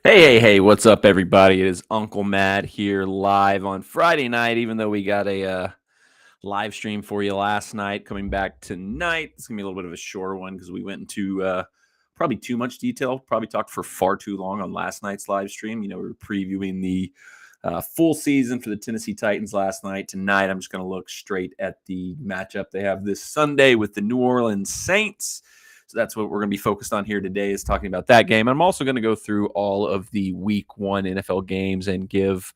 Hey, what's up, everybody? It is Uncle Matt here live on Friday night, even though we got a live stream for you last night. Coming back tonight, it's going to be a little bit of a shorter one because we went into probably too much detail, probably talked for far too long on last night's live stream. We were previewing the full season for the Tennessee Titans last night. Tonight, I'm just going to look straight at the matchup they have this Sunday with the New Orleans Saints. So that's what we're going to be focused on here today, is talking about that game. I'm also going to go through all of the week 1 NFL games and give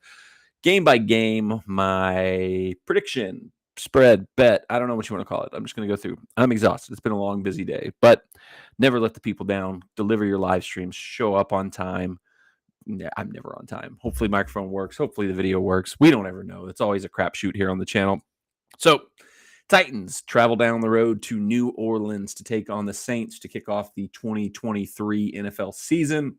game by game my prediction, spread, bet. I don't know what you want to call it. I'm just going to go through. I'm exhausted. It's been a long, busy day, but never let the people down. Deliver your live streams. Show up on time. Yeah, I'm never on time. Hopefully microphone works. Hopefully the video works. We don't ever know. It's always a crapshoot here on the channel. So Titans travel down the road to New Orleans to take on the Saints to kick off the 2023 NFL season.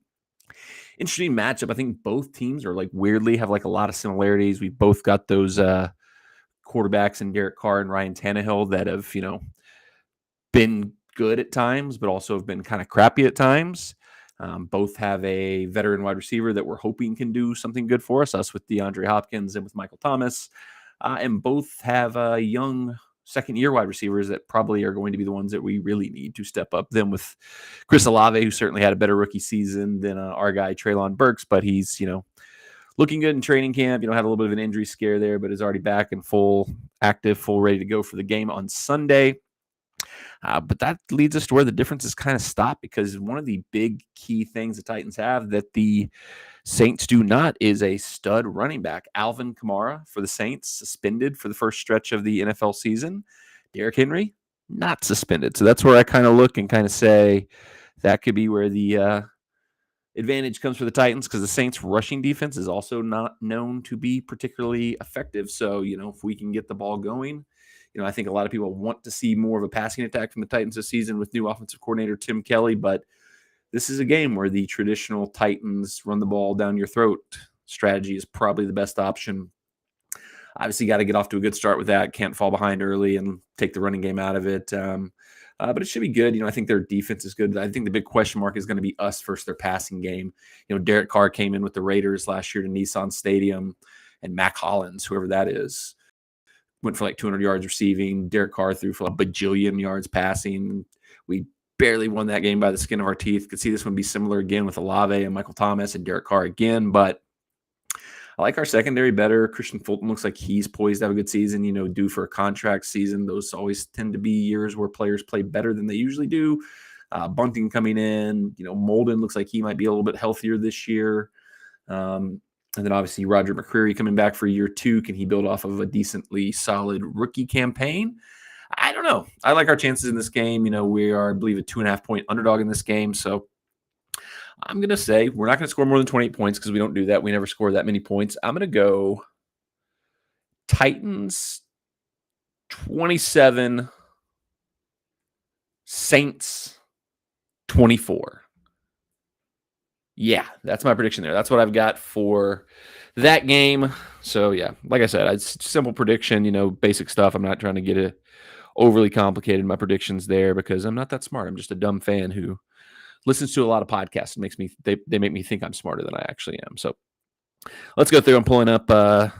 Interesting matchup. I think both teams are weirdly have a lot of similarities. We both got those quarterbacks in Derek Carr and Ryan Tannehill that have, been good at times, but also have been kind of crappy at times. Both have a veteran wide receiver that we're hoping can do something good for us with DeAndre Hopkins and with Michael Thomas. And both have young second-year wide receivers that probably are going to be the ones that we really need to step up. Them with Chris Olave, who certainly had a better rookie season than our guy Treylon Burks, but he's, looking good in training camp. Had a little bit of an injury scare there, but is already back and full active, full ready to go for the game on Sunday. But that leads us to where the differences kind of stop, because one of the big key things the Titans have that the Saints do not is a stud running back. Alvin Kamara for the Saints, suspended for the first stretch of the NFL season. Derrick Henry, not suspended. So that's where I kind of look and kind of say that could be where the advantage comes for the Titans, because the Saints' rushing defense is also not known to be particularly effective. So, if we can get the ball going, I think a lot of people want to see more of a passing attack from the Titans this season with new offensive coordinator Tim Kelly, but this is a game where the traditional Titans run the ball down your throat strategy is probably the best option. Obviously, got to get off to a good start with that. Can't fall behind early and take the running game out of it. But it should be good. I think their defense is good. I think the big question mark is going to be us versus their passing game. Derek Carr came in with the Raiders last year to Nissan Stadium, and Mac Hollins, whoever that is, went for 200 yards receiving. Derek Carr threw for a bajillion yards passing. We barely won that game by the skin of our teeth. Could see this one be similar again with Olave and Michael Thomas and Derek Carr again, but I like our secondary better. Christian Fulton looks like he's poised to have a good season, due for a contract season. Those always tend to be years where players play better than they usually do. Bunting coming in, Molden looks like he might be a little bit healthier this year. And then obviously Roger McCreary coming back for year 2. Can he build off of a decently solid rookie campaign? I don't know. I like our chances in this game. We are, I believe, a 2.5-point underdog in this game. So I'm going to say we're not going to score more than 28 points, because we don't do that. We never score that many points. I'm going to go Titans 27, Saints 24. Yeah, that's my prediction there. That's what I've got for that game. So, yeah, like I said, it's simple prediction, basic stuff. I'm not trying to get it overly complicated, my predictions there, because I'm not that smart. I'm just a dumb fan who listens to a lot of podcasts and they make me think I'm smarter than I actually am. So let's go through. I'm pulling up DraftKings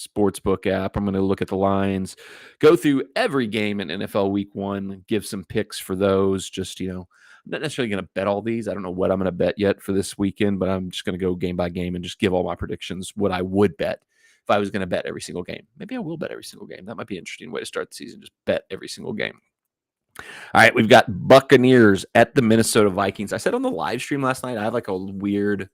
Sportsbook app. I'm going to look at the lines, go through every game in NFL Week 1, give some picks for those. Just, I'm not necessarily going to bet all these. I don't know what I'm going to bet yet for this weekend, but I'm just going to go game by game and just give all my predictions, what I would bet if I was going to bet every single game. Maybe I will bet every single game. That might be an interesting way to start the season, just bet every single game. All right, we've got Buccaneers at the Minnesota Vikings. I said on the live stream last night, I have a weird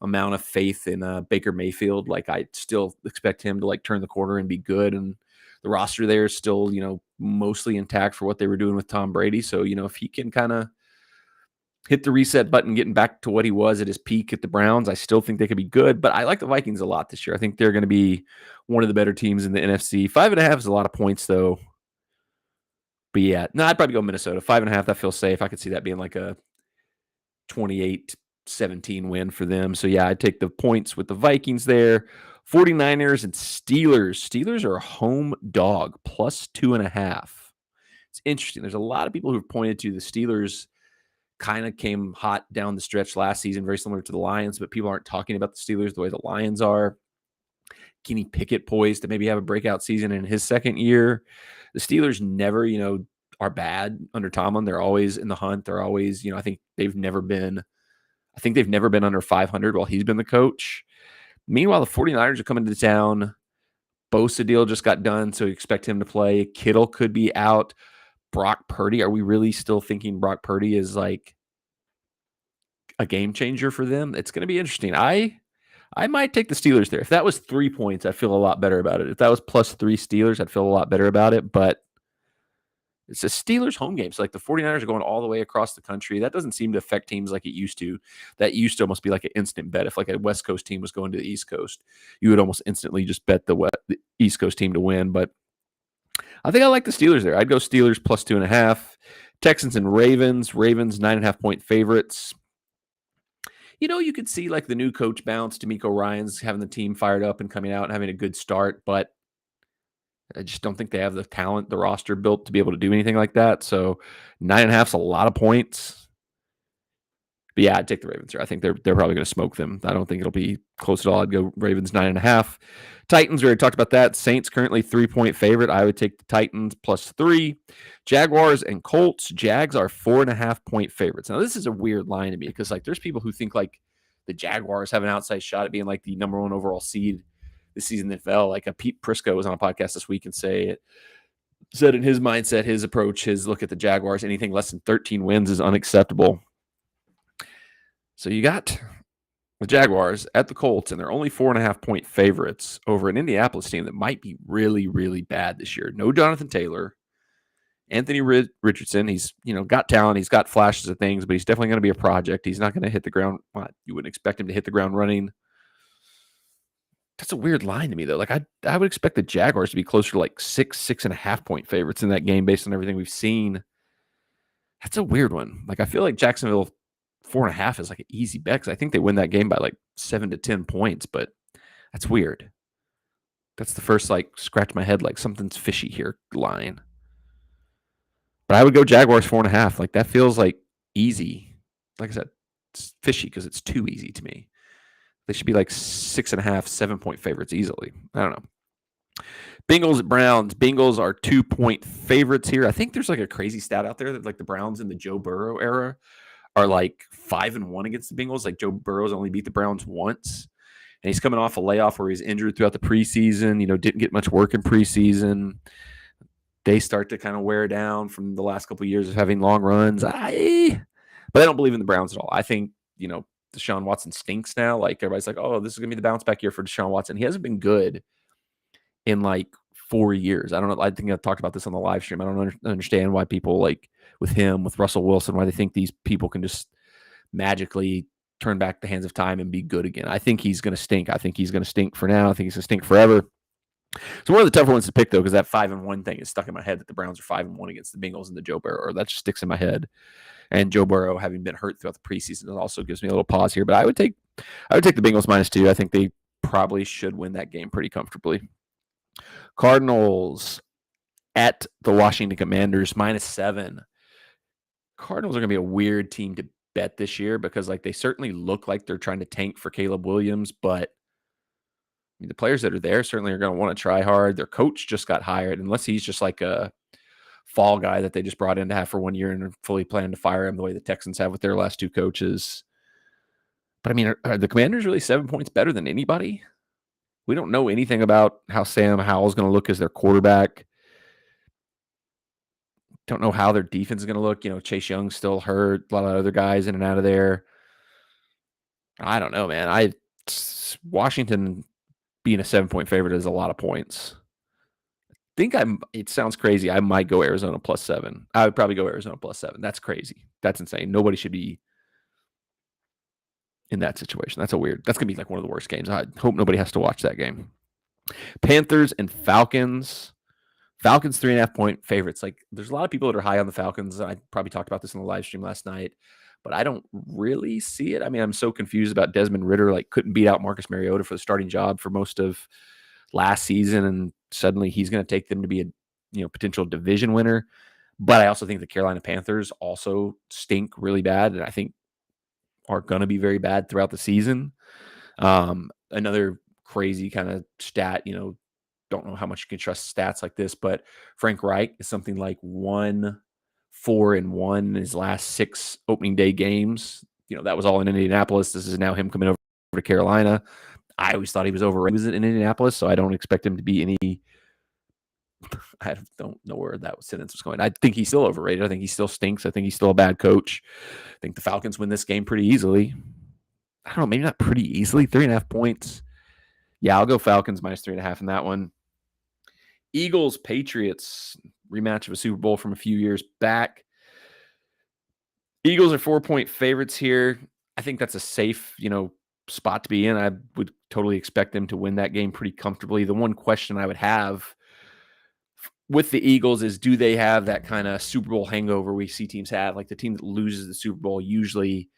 amount of faith in Baker Mayfield. I still expect him to turn the corner and be good. And the roster there is still, mostly intact for what they were doing with Tom Brady. So, if he can kind of hit the reset button, getting back to what he was at his peak at the Browns. I still think they could be good, but I like the Vikings a lot this year. I think they're going to be one of the better teams in the NFC. 5.5 is a lot of points, though. But yeah, no, I'd probably go Minnesota. 5.5, that feels safe. I could see that being like a 28-17 win for them. So yeah, I'd take the points with the Vikings there. 49ers and Steelers. Steelers are a home dog, plus 2.5. It's interesting. There's a lot of people who've pointed to the Steelers kind of came hot down the stretch last season, very similar to the Lions, but people aren't talking about the Steelers the way the Lions are. Kenny Pickett poised to maybe have a breakout season in his second year. The Steelers never, are bad under Tomlin. They're always in the hunt. They're always, I think they've never been under 500 while he's been the coach. Meanwhile, the 49ers are coming to town. Bosa deal just got done, so you expect him to play. Kittle could be out. Brock Purdy, are we really still thinking Brock Purdy is like a game changer for them? It's going to be interesting. I might take the Steelers there. If that was 3 points, I'd feel a lot better about it. If that was plus 3 Steelers, I'd feel a lot better about it. But it's a Steelers home game. So like the 49ers are going all the way across the country. That doesn't seem to affect teams like it used to. That used to almost be like an instant bet. If like a West Coast team was going to the East Coast, you would almost instantly just bet the East Coast team to win. But I think I like the Steelers there. I'd go Steelers plus 2.5. Texans and Ravens. Ravens 9.5-point favorites. You could see like the new coach bounce. DeMeco Ryans having the team fired up and coming out and having a good start, but I just don't think they have the talent, the roster built to be able to do anything like that. So 9.5 is a lot of points. But yeah, I'd take the Ravens here. I think they're probably going to smoke them. I don't think it'll be close at all. I'd go Ravens 9.5. Titans, we already talked about that. Saints currently 3-point favorite. I would take the Titans plus 3. Jaguars and Colts. Jags are 4.5-point favorites. Now, this is a weird line to me because like there's people who think like the Jaguars have an outside shot at being like the number 1 overall seed this season in the NFL. Like Pete Prisco was on a podcast this week and said in his mindset, his approach, his look at the Jaguars, anything less than 13 wins is unacceptable. So you got the Jaguars at the Colts, and they're only 4.5-point favorites over an Indianapolis team that might be really, really bad this year. No Jonathan Taylor. Anthony Richardson, he's got talent. He's got flashes of things, but he's definitely going to be a project. He's not going to hit the ground. You wouldn't expect him to hit the ground running. That's a weird line to me, though. Like I would expect the Jaguars to be closer to like 6.5-point favorites in that game based on everything we've seen. That's a weird one. Like I feel like Jacksonville 4.5 is like an easy bet because I think they win that game by like 7 to 10 points, but that's weird. That's the first like scratch my head like something's fishy here line. But I would go Jaguars 4.5. Like that feels like easy. Like I said, it's fishy because it's too easy to me. They should be like 6.5, 7-point favorites easily. I don't know. Bengals at Browns. Bengals are 2-point favorites here. I think there's like a crazy stat out there that like the Browns in the Joe Burrow era are like 5-1 against the Bengals. Like Joe Burrow's only beat the Browns once. And he's coming off a layoff where he's injured throughout the preseason, didn't get much work in preseason. They start to kind of wear down from the last couple of years of having long runs. But I don't believe in the Browns at all. I think, Deshaun Watson stinks now. Like everybody's like, oh, this is going to be the bounce back year for Deshaun Watson. He hasn't been good in like 4 years. I don't know. I think I talked about this on the live stream. I don't understand why people like with him, with Russell Wilson, why they think these people can just magically turn back the hands of time and be good again. I think he's going to stink. I think he's going to stink for now. I think he's going to stink forever. So one of the tougher ones to pick, though, because that 5-1 thing is stuck in my head that the Browns are 5-1 against the Bengals and the Joe Burrow. That just sticks in my head. And Joe Burrow having been hurt throughout the preseason, it also gives me a little pause here. But I would take the Bengals -2. I think they probably should win that game pretty comfortably. Cardinals at the Washington Commanders -7. Cardinals are going to be a weird team to bet this year because like they certainly look like they're trying to tank for Caleb Williams, but the players that are there certainly are going to want to try hard. Their coach just got hired, unless he's just like a fall guy that they just brought in to have for 1 year and are fully planning to fire him the way the Texans have with their last 2 coaches. But I mean, are the Commanders really 7 points better than anybody? We don't know anything about how Sam Howell's going to look as their quarterback. Don't know how their defense is going to look. Chase Young's still hurt. A lot of other guys in and out of there. I don't know, man. Washington being a 7-point favorite is a lot of points. It sounds crazy. I might go Arizona +7. I would probably go Arizona +7. That's crazy. That's insane. Nobody should be in that situation. That's going to be like one of the worst games. I hope nobody has to watch that game. Panthers and Falcons. Falcons 3.5-point favorites. Like, there's a lot of people that are high on the Falcons. I probably talked about this in the live stream last night, but I don't really see it. I mean, I'm so confused about Desmond Ridder. Like, couldn't beat out Marcus Mariota for the starting job for most of last season, and suddenly he's going to take them to be a potential division winner. But I also think the Carolina Panthers also stink really bad, and I think are going to be very bad throughout the season. Another crazy kind of stat, don't know how much you can trust stats like this, but Frank Reich is something like 1-4-1 in his last 6 opening day games. That was all in Indianapolis. This is now him coming over to Carolina. I always thought he was overrated in Indianapolis, so I don't expect him to be any. I don't know where that sentence was going. I think he's still overrated. I think he still stinks. I think he's still a bad coach. I think the Falcons win this game pretty easily. I don't know, maybe not pretty easily. 3.5 points. Yeah, I'll go Falcons minus 3.5 in that one. Eagles, Patriots, rematch of a Super Bowl from a few years back. Eagles are 4-point favorites here. I think that's a safe, spot to be in. I would totally expect them to win that game pretty comfortably. The one question I would have with the Eagles is, do they have that kind of Super Bowl hangover we see teams have? Like, the team that loses the Super Bowl usually,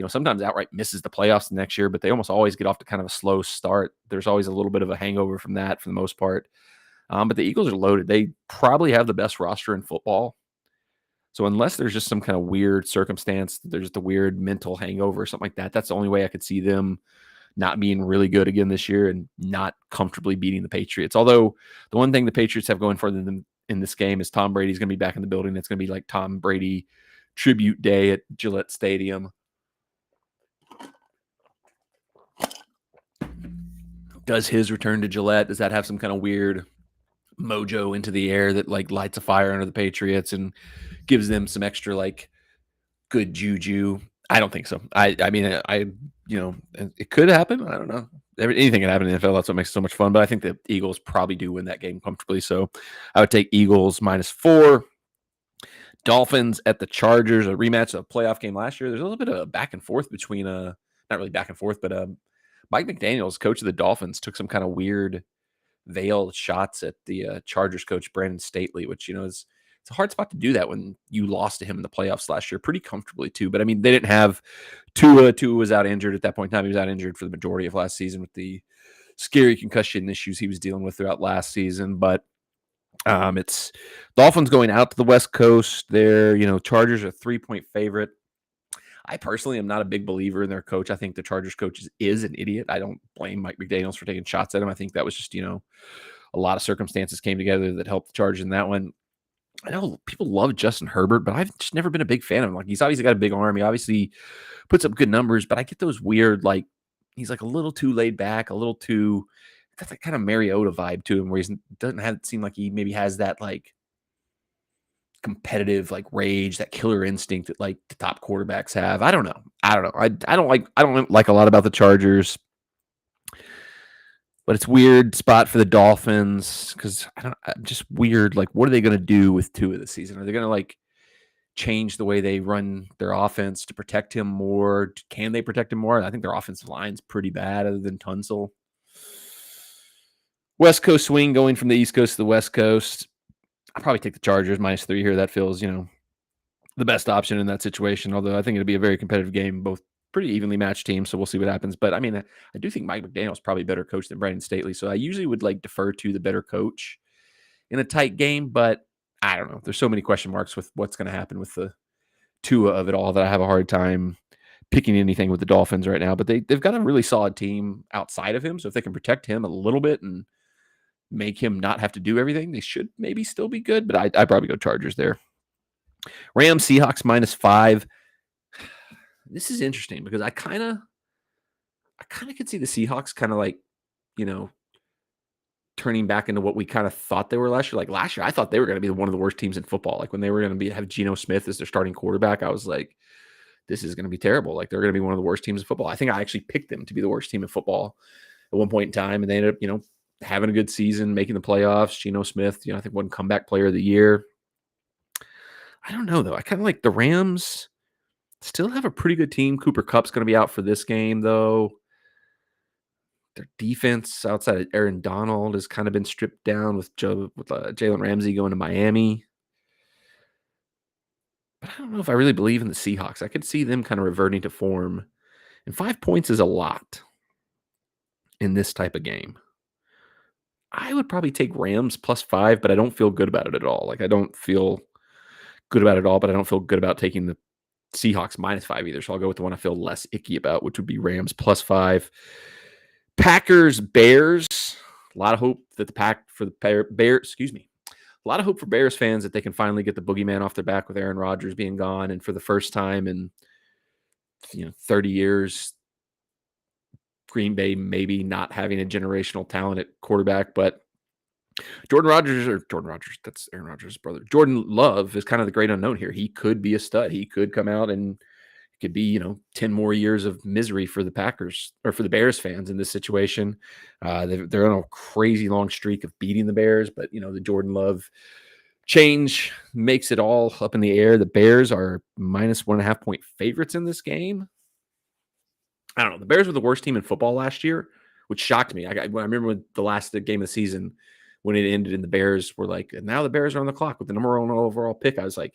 sometimes outright misses the playoffs the next year, but they almost always get off to kind of a slow start. There's always a little bit of a hangover from that for the most part. But the Eagles are loaded. They probably have the best roster in football. So unless there's just some kind of weird circumstance, there's just a weird mental hangover or something like that, that's the only way I could see them not being really good again this year and not comfortably beating the Patriots. Although the one thing the Patriots have going for them in this game is Tom Brady's going to be back in the building. It's going to be like Tom Brady tribute day at Gillette Stadium. Does his return to Gillette, does that have some kind of weird mojo into the air that like lights a fire under the Patriots and gives them some extra like good juju? I don't think so. I mean, it could happen. I don't know. Anything can happen in the NFL. That's what makes it so much fun. But I think the Eagles probably do win that game comfortably. So I would take Eagles -4. Dolphins at the Chargers, a rematch of a playoff game last year. There's a little bit of a back and forth between not really back and forth, but Mike McDaniels, coach of the Dolphins, took some kind of weird veiled shots at the Chargers coach Brandon Staley, which it's a hard spot to do that when you lost to him in the playoffs last year pretty comfortably too. But I mean, they didn't have Tua. Tua was out injured at that point in time. He was out injured for the majority of last season with the scary concussion issues he was dealing with throughout last season. But it's Dolphins going out to the West Coast. They're, Chargers are a 3-point favorite. I personally am not a big believer in their coach. I think the Chargers coach is an idiot. I don't blame Mike McDaniels for taking shots at him. I think that was just, a lot of circumstances came together that helped the Chargers in that one. I know people love Justin Herbert, but I've just never been a big fan of him. Like, he's obviously got a big arm. He obviously puts up good numbers, but I get those weird, like, he's like a little too laid back, a little too, got that kind of Mariota vibe to him where he doesn't seem like he maybe has that, like, competitive like rage, that killer instinct that like the top quarterbacks have. I don't know. I don't like a lot about the Chargers, but it's weird spot for the Dolphins because I'm just weird. Like, what are they going to do with Tua this season? Are they going to like change the way they run their offense to protect him more? Can they protect him more? I think their offensive line's pretty bad other than Tunsil. West Coast swing going from the East Coast to the West Coast. I'll probably take the Chargers -3 here. That feels, the best option in that situation. Although I think it'll be a very competitive game, both pretty evenly matched teams. So we'll see what happens. But I mean, I do think Mike McDaniel's probably a better coach than Brandon Staley. So I usually would like defer to the better coach in a tight game. But I don't know. There's so many question marks with what's going to happen with the Tua of it all that I have a hard time picking anything with the Dolphins right now. But they've got a really solid team outside of him. So if they can protect him a little bit and make him not have to do everything, they should maybe still be good, but I'd probably go Chargers there. Rams Seahawks -5. This is interesting because I kind of could see the Seahawks kind of like, turning back into what we kind of thought they were last year. Like last year, I thought they were going to be one of the worst teams in football. Like when they were going to have Geno Smith as their starting quarterback, I was like, this is going to be terrible. Like they're going to be one of the worst teams in football. I think I actually picked them to be the worst team in football at one point in time, and they ended up, having a good season, making the playoffs. Geno Smith, I think won comeback player of the year. I don't know though. I kind of like the Rams. Still have a pretty good team. Cooper Kupp's going to be out for this game, though. Their defense outside of Aaron Donald has kind of been stripped down with Jalen Ramsey going to Miami. But I don't know if I really believe in the Seahawks. I could see them kind of reverting to form. And 5 points is a lot in this type of game. I would probably take Rams +5, but I don't feel good about it at all. Like, I don't feel good about it at all, but I don't feel good about taking the Seahawks -5 either. So I'll go with the one I feel less icky about, which would be Rams +5. Packers, Bears. A lot of hope that a lot of hope for Bears fans that they can finally get the boogeyman off their back with Aaron Rodgers being gone. And for the first time in 30 years, Green Bay maybe not having a generational talent at quarterback, but Jordan Rodgers, that's Aaron Rodgers' brother. Jordan Love is kind of the great unknown here. He could be a stud. He could come out and it could be, 10 more years of misery for the Packers or for the Bears fans in this situation. They're on a crazy long streak of beating the Bears, but, the Jordan Love change makes it all up in the air. The Bears are -1.5 point favorites in this game. I don't know. The Bears were the worst team in football last year, which shocked me. I remember when the last game of the season when it ended and the Bears were like, and now the Bears are on the clock with the number 1 overall pick. I was like,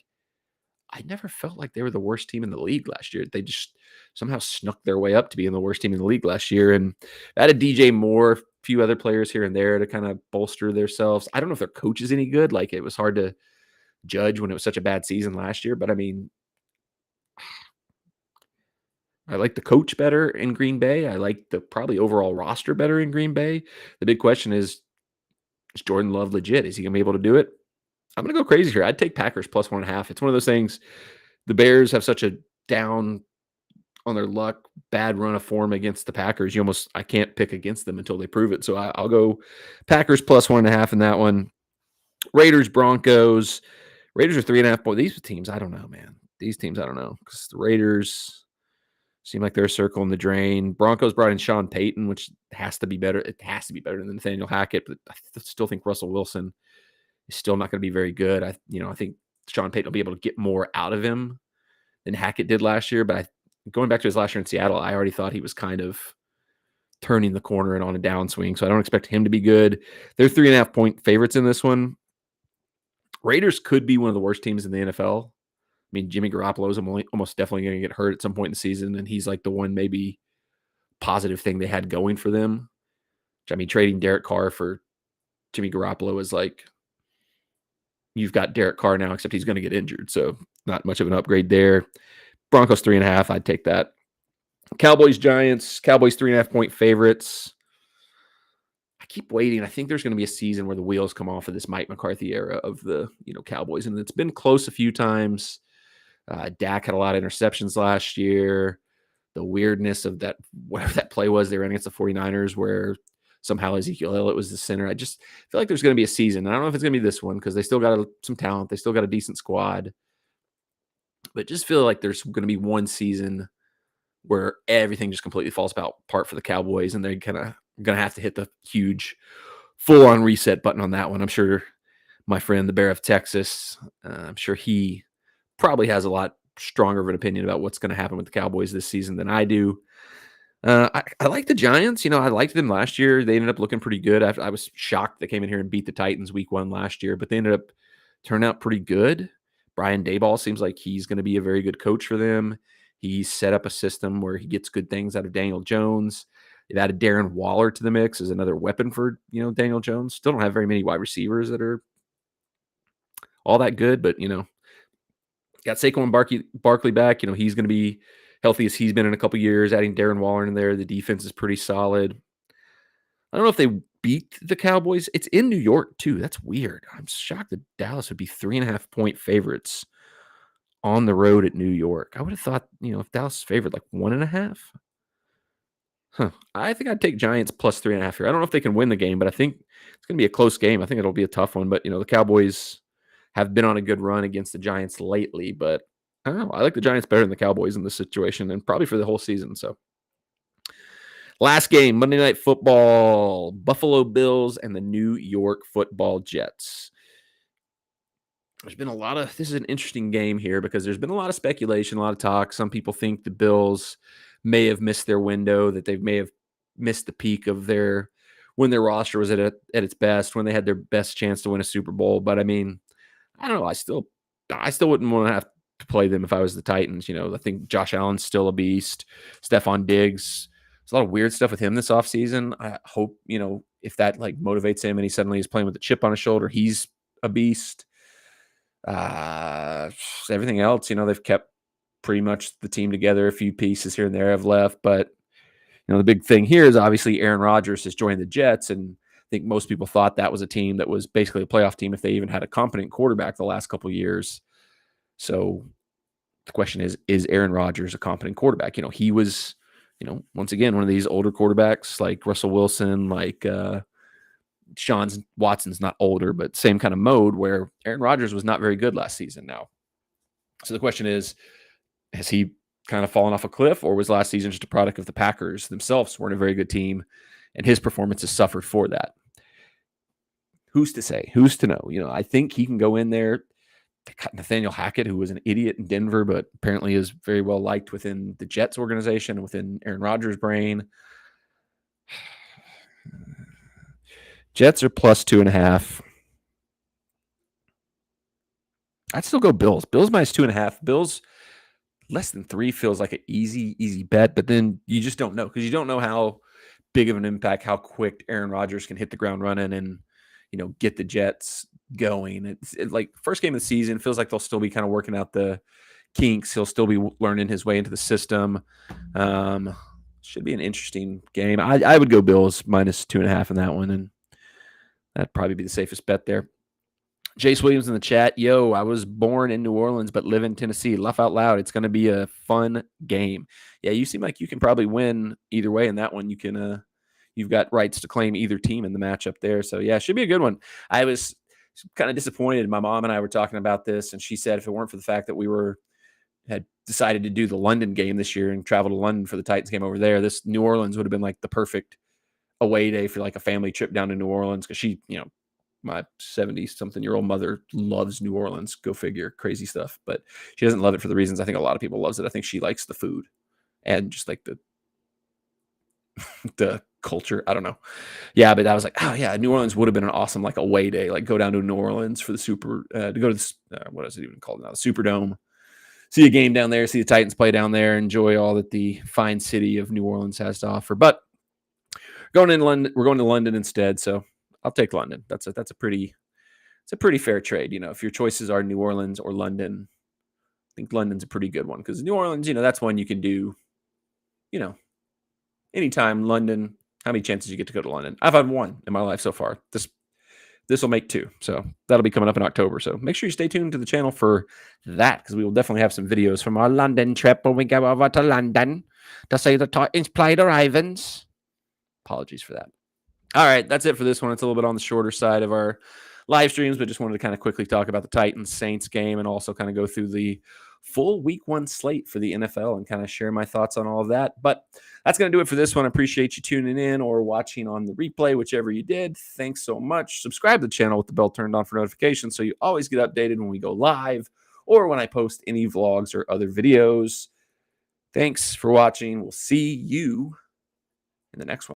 I never felt like they were the worst team in the league last year. They just somehow snuck their way up to being the worst team in the league last year. And added DJ Moore, a few other players here and there to kind of bolster themselves. I don't know if their coach is any good. Like, it was hard to judge when it was such a bad season last year. But I mean, I like the coach better in Green Bay. I like the probably overall roster better in Green Bay. The big question is Jordan Love legit? Is he going to be able to do it? I'm going to go crazy here. I'd take Packers +1.5. It's one of those things. The Bears have such a down on their luck, bad run of form against the Packers. I can't pick against them until they prove it. So I'll go Packers +1.5 in that one. Raiders, Broncos. Raiders are 3.5 points. These teams, I don't know, man. These teams, I don't know. Because the Raiders seem like they're circling the drain. Broncos brought in Sean Payton, which has to be better. It has to be better than Nathaniel Hackett, but I still think Russell Wilson is still not going to be very good. I think Sean Payton will be able to get more out of him than Hackett did last year. But going back to his last year in Seattle, I already thought he was kind of turning the corner and on a downswing. So I don't expect him to be good. They're 3.5 point favorites in this one. Raiders could be one of the worst teams in the NFL. I mean, Jimmy Garoppolo is almost definitely going to get hurt at some point in the season, and he's like the one maybe positive thing they had going for them. I mean, trading Derek Carr for Jimmy Garoppolo is like, you've got Derek Carr now, except he's going to get injured. So not much of an upgrade there. Broncos 3.5. I'd take that. Cowboys, Giants. Cowboys 3.5 point favorites. I keep waiting. I think there's going to be a season where the wheels come off of this Mike McCarthy era of the Cowboys, and it's been close a few times. Dak had a lot of interceptions last year. The weirdness of that, whatever that play was, they ran against the 49ers where somehow Ezekiel Elliott was the center. I just feel like there's going to be a season. I don't know if it's going to be this one because they still got some talent. They still got a decent squad. But just feel like there's going to be one season where everything just completely falls apart for the Cowboys, and they're kind of going to have to hit the huge full-on reset button on that one. I'm sure my friend, the Bear of Texas, I'm sure he probably has a lot stronger of an opinion about what's going to happen with the Cowboys this season than I do. I like the Giants. I liked them last year. They ended up looking pretty good. I was shocked they came in here and beat the Titans week 1 last year, but they ended up turning out pretty good. Brian Daboll seems like he's going to be a very good coach for them. He's set up a system where he gets good things out of Daniel Jones. They've added Darren Waller to the mix as another weapon for, Daniel Jones. Still don't have very many wide receivers that are all that good, but, got Saquon Barkley back. He's going to be healthy as he's been in a couple years. Adding Darren Waller in there, the defense is pretty solid. I don't know if they beat the Cowboys. It's in New York, too. That's weird. I'm shocked that Dallas would be 3.5 point favorites on the road at New York. I would have thought, if Dallas is favored, like 1.5. I think I'd take Giants +3.5 here. I don't know if they can win the game, but I think it's going to be a close game. I think it'll be a tough one. But, the Cowboys have been on a good run against the Giants lately. But I don't know. I like the Giants better than the Cowboys in this situation and probably for the whole season. So last game, Monday Night Football, Buffalo Bills and the New York Football Jets. there's been this is an interesting game here because there's been a lot of speculation, a lot of talk. Some people think the Bills may have missed their window, that they may have missed the peak of when their roster was at its best, when they had their best chance to win a Super Bowl. But I mean, I don't know. I still wouldn't want to have to play them if I was the Titans. I think Josh Allen's still a beast. Stephon Diggs. There's a lot of weird stuff with him this offseason. I hope, if that motivates him and he suddenly is playing with a chip on his shoulder, he's a beast. Everything else, they've kept pretty much the team together. A few pieces here and there have left, but the big thing here is obviously Aaron Rodgers has joined the Jets, and I think most people thought that was a team that was basically a playoff team if they even had a competent quarterback the last couple of years. So the question is Aaron Rodgers a competent quarterback? He was, once again, one of these older quarterbacks like Russell Wilson, like Sean Watson's not older, but same kind of mode where Aaron Rodgers was not very good last season now. So the question is, has he kind of fallen off a cliff, or was last season just a product of the Packers themselves weren't a very good team and his performance has suffered for that? Who's to say? Who's to know? I think he can go in there. They cut Nathaniel Hackett, who was an idiot in Denver, but apparently is very well liked within the Jets organization and within Aaron Rodgers' brain. Jets are plus 2.5. I'd still go Bills. Bills minus 2.5. Bills less than 3 feels like an easy bet, but then you just don't know because you don't know how big of an impact, how quick Aaron Rodgers can hit the ground running and get the Jets going. It's like first game of the season, feels like they'll still be kind of working out the kinks. He'll still be learning his way into the system. Should be an interesting game. I would go Bills minus 2.5 in that one, and that'd probably be the safest bet there. Jace Williams in the chat. Yo, I was born in New Orleans but live in Tennessee. Laugh out loud. It's going to be a fun game. Yeah, you seem like you can probably win either way in that one. You can you've got rights to claim either team in the matchup there. So yeah, it should be a good one. I was kind of disappointed. My mom and I were talking about this, and she said if it weren't for the fact that we had decided to do the London game this year and travel to London for the Titans game over there, this New Orleans would have been like the perfect away day for like a family trip down to New Orleans because she, my 70-something-year-old mother loves New Orleans. Go figure. Crazy stuff. But she doesn't love it for the reasons I think a lot of people loves it. I think she likes the food and just like the culture. I don't know. Yeah, but I was like, oh yeah, New Orleans would have been an awesome like away day. Like go down to New Orleans for the to go to this, what is it even called now? The Superdome. See a game down there. See the Titans play down there. Enjoy all that the fine city of New Orleans has to offer. But we're going to London instead. So I'll take London. It's a pretty fair trade. If your choices are New Orleans or London, I think London's a pretty good one because New Orleans, that's one you can do, anytime. London, how many chances you get to go to London? I've had one in my life so far. This will make 2. So that'll be coming up in October. So make sure you stay tuned to the channel for that because we will definitely have some videos from our London trip when we go over to London to see the Titans play the Ravens. Apologies for that. All right, that's it for this one. It's a little bit on the shorter side of our live streams, but just wanted to kind of quickly talk about the Titans-Saints game and also kind of go through the full Week 1 slate for the NFL and kind of share my thoughts on all of that. But that's going to do it for this one. I appreciate you tuning in or watching on the replay, whichever you did. Thanks so much. Subscribe to the channel with the bell turned on for notifications so you always get updated when we go live or when I post any vlogs or other videos. Thanks for watching. We'll see you in the next one.